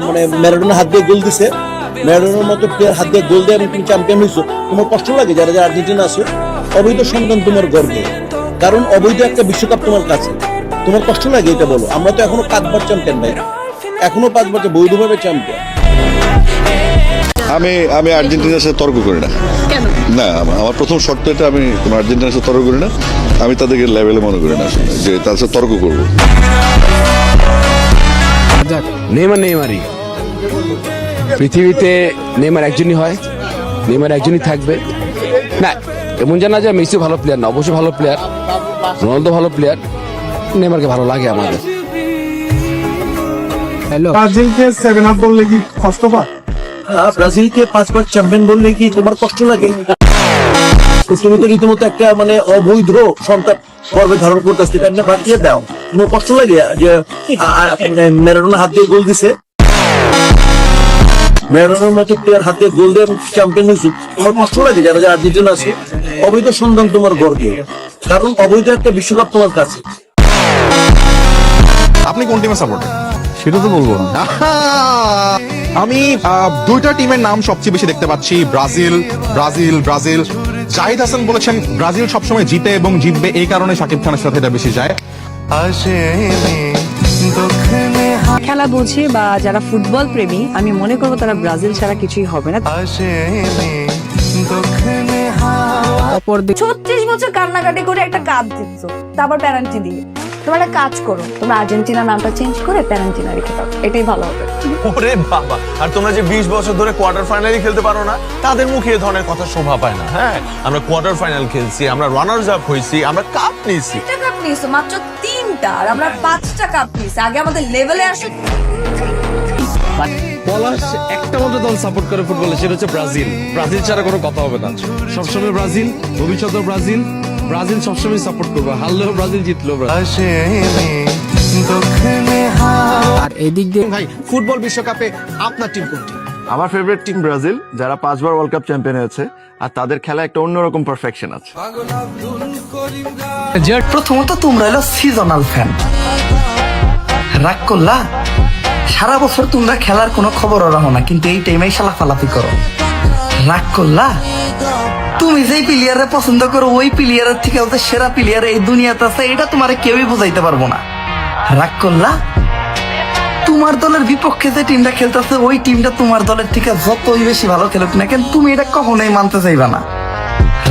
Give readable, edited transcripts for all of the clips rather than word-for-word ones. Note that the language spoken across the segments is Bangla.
মানে ম্যারাডোনা হাত দিয়ে গোল দিছে, ম্যারাডোনার মতো প্লেয়ার হাত দিয়ে গোল দিয়ে এবং তুমি চ্যাম্পিয়ন হয়েছো, তোমার কষ্ট লাগে? যারা যারা আর্জেন্টিনা আছে, অবৈধ সন্তান তোমার গর্বে, কারণ অবৈধ একটা বিশ্বকাপ তোমার কাছে, তোমার কষ্ট লাগে? এটা বলো। আমরা তো এখনো 5 বার চ্যাম্পিয়ন ভাই, এখনো 5 বছর বৈধভাবে চ্যাম্পিয়ন। আমি আর্জেন্টিনার সাথে তর্ক করি না। না, আমার প্রথম শর্ত এটা, আমি তোমার আর্জেন্টিনার সাথে তর্ক করি না। আমি তাদেরকে লেভেলে মনে করি না যে তার সাথে তর্ক করবো। নেইমারই পৃথিবীতে নেইমার একজনই হয়, নেইমার একজনই থাকবে। না, এমন জানা যে মেসি ভালো প্লেয়ার না, অবশ্যই ভালো প্লেয়ার, রোনালদো ভালো প্লেয়ার, নেইমারকে ভালো লাগে আমাদের। হ্যালো, ব্রাজিলকে 7 আপ বললে কি কষ্ট পায়? ব্রাজিলকে 5 বার চ্যাম্পিয়ন বললে কি তোমার কষ্ট লাগে? তুমি তো রীতিমতো একটা মানে অবৈধ সন্তান গর্ভে ধারণ করতেছে, এটা না বাঁচিয়ে দাও। তোমার কষ্ট লাগে যে ম্যারাডোনা হাত দিয়ে গোল দিছে, ম্যারাডোনার মতো প্লেয়ার হাত দিয়ে গোল দিয়ে চ্যাম্পিয়ন হয়েছে, তোমার কষ্ট লাগে? যারা যারা আর্জেন্টিনা আছে, অবৈধ সন্তান তোমার গর্বে, কারণ অবৈধ একটা বিশ্বকাপ তোমার কাছে। আপনি কোন টিমের সাপোর্টার? সেটা তো বলবো না। আমি দুইটা টিমের নাম সবচেয়ে বেশি দেখতে পাচ্ছি, ব্রাজিল। জাহিদ হাসান বলেছেন ব্রাজিল সবসময় জিতে এবং জিতবে, এই কারণে শাকিব খানের সাথে এটা বেশি যায়। খেলা বোঝে বা যারা ফুটবল প্রেমী, আমি মনে করবো তারা ব্রাজিল ছাড়া কিছুই হবে না। 36 বছর কান্নাকাটি করে একটা কাপ জিতছো, তারপর প্যারান্টি দিয়ে। তোমরা একটা কাজ করো, তোমরা আর্জেন্টিনা নামটা চেঞ্জ করে প্যারান্টিনা রেখে দাও, এটাই ভালো হবে। ওরে বাবা, আর তোমরা যে 20 বছর ধরে কোয়ার্টার ফাইনালই খেলতে পারো না, তাদের মুখে এ ধরনের কথা শোভা পায় না। হ্যাঁ, আমরা কোয়ার্টার ফাইনাল খেলছি, আমরা রানার্স আপ হইছি, আমরা কাপ নিয়েছি। একটা কাপ নিয়েছো, মাত্র 3টা, আর আমরা 5টা কাপ নিয়েছি। আগে আমাদের লেভেলে আসো। পলাশ একটা মাত্র দল সাপোর্ট করে ফুটবলে, সেটা হচ্ছে ব্রাজিল। ব্রাজিল ছাড়া কোনো কথা হবে না। সবসময় ব্রাজিল, ভবিষ্যতে ব্রাজিল, ব্রাজিল সবসময় সাপোর্ট করবো। হারলেও ব্রাজিল, জিতলেও ব্রাজিল। আর এদিক দিয়ে ভাই, ফুটবল বিশ্বকাপে আপনার টিম কোনটি? আমার ফেভারিট টিম ব্রাজিল, যারা 5 বার ওয়ার্ল্ড কাপ চ্যাম্পিয়ন হয়েছে, আর তাদের খেলা একটা অন্যরকম পারফেকশন আছে। প্রথমত তোমরা হলো সিজনাল ফ্যান, রাগ করলা? সারা বছর তোমরা খেলার কোনো খবরও রাখো না, কিন্তু এই টাইমে সালাফালাফি করো, রাগ করলা? তুমি যেই প্লেয়ারে পছন্দ করো, ওই প্লেয়ারের থেকে সেরা প্লেয়ার এই দুনিয়াতে আছে, এটা তোমারে কেউই বোঝাইতে পারবো না, রাগ করলা? তোমার দলের বিপক্ষে যে টিমটা খেলতেছে, ওই টিমটা তোমার দলের থেকে যতই বেশি ভালো খেলুক না কেন, তুমি এটা কখনোই মানতে চাইবা না,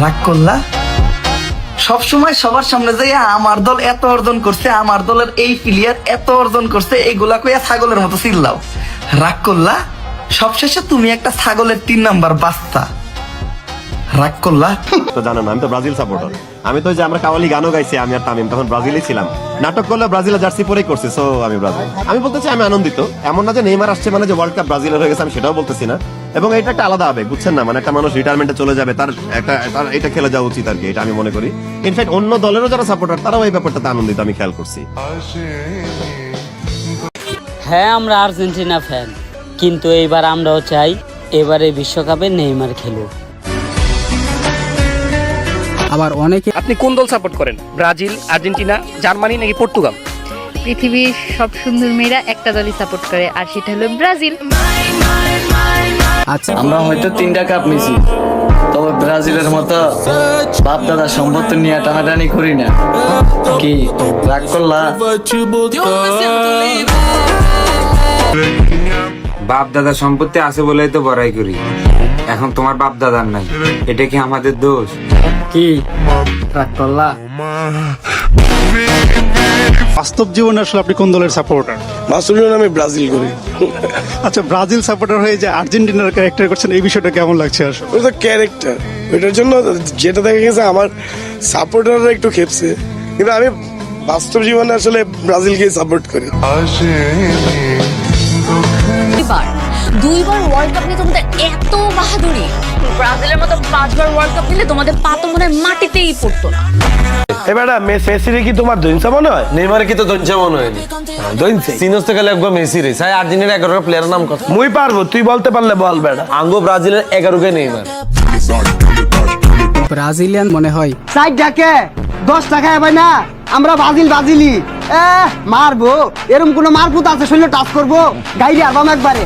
রাগ করলা? সবসময় সবার সামনে যাই আমার দল এত অর্জন করছে, আমার দলের এই প্লেয়ার এত অর্জন করছে, এইগুলা কইয়া ছাগলের মতো চিল্লাও, রাগ করলা? সবশেষে তুমি একটা ছাগলের 3 নাম্বার বাচ্চা, রাগ করলা? তো জানো না, আমি তো ব্রাজিল সাপোর্টার। আমি তো যে আমরা কাওয়ালি গানও গাইছি, আমি আর তামিম তখন ব্রাজিলই ছিলাম। নাটক করলে ব্রাজিলের জার্সি পরেই করছি, সো আমি ব্রাজিল। আমি বলতে চাই আমি আনন্দিত, এমন না যে নেইমার আসছে মানে যে ওয়ার্ল্ড কাপ ব্রাজিলের হয়ে গেছে, আমি সেটাও বলতেছি না। এবং এটা একটা আলাদা আবেগ, বুঝছেন না? মানে একটা মানুষ রিটায়ারমেন্টে চলে যাবে, তার এটা খেলে যাওয়া উচিত আর কি, এটা আমি মনে করি। ইনফ্যাক্ট অন্য দলেরও যারা সাপোর্টার, তারাও এই ব্যাপারটাতে আনন্দিত, আমি খেয়াল করছি। হ্যাঁ, আমরা আর্জেন্টিনা ফ্যান, কিন্তু এইবার আমরাও চাই এবারে বিশ্বকাপে নেইমার খেলুক। আবার অনেকে। আপনি কোন দল সাপোর্ট করেন? ব্রাজিল, আর্জেন্টিনা, জার্মানি নাকি পর্তুগাল? পৃথিবীর সব সুন্দর মেয়েরা একটা দলই সাপোর্ট করে, আর সেটা হলো ব্রাজিল। আচ্ছা, আমরা হয়তো 3টা কাপ নিয়েছি, তবে ব্রাজিলের মতো বাপ দাদা সম্পত্তি নিয়ে টানাটানি করি না, কি রাগ করলা? বাপ দাদা সম্পত্তি আছে বলেই তো বড়াই করি, এখন তোমার বাপ দাদার নাই, এটা কি আমাদের দোষ? কি রাগ করলা? বাস্তব জীবনে আসলে আপনি কোন দলের সাপোর্টার? বাস্তব জীবনে আমি ব্রাজিল করি। আচ্ছা, ব্রাজিল সাপোর্টার হয়ে যে আর্জেন্টিনার ক্যারেক্টার করছেন, এই বিষয়টা কেমন লাগছে আসলে? ওই তো ক্যারেক্টার, ওইটার জন্য যেটা দেখা গেছে আমার সাপোর্টাররা একটু খেপছে, কিন্তু আমি বাস্তব জীবনে আসলে ব্রাজিলকে সাপোর্ট করি। দুইবার ওয়ার্ল্ড কাপ নিয়ে তোমাদের এত বাহাদুরি, ব্রাজিলের মতো 5 বার ওয়ার্ল্ড কাপ নিলে তোমাদের পা তো মনে হয় মাটিতেই পড়তো না। এবারে মেসিরে কি তোমার দইনসা মনে হয়? নেইমারে কি তো দঞ্চা মনে হয়নি? দইনসা সিনোস থেকে লাগবে মেসি রে। সাই আর্জেন্টিনার 11 প্লেয়ারের নাম কত? মুই পারবো, তুই বলতে পারলে বল বেটা। আঙ্গো ব্রাজিলের 11 কে নেইমার। ব্রাজিলিয়ান মনে হয় 4 টাকা 10 টাকা হবে না, আমরা ব্রাজিলি মারবো এরকম কোন মারপুত আছে শরীরে টাচ করবো গাইরে আরবাম একবারে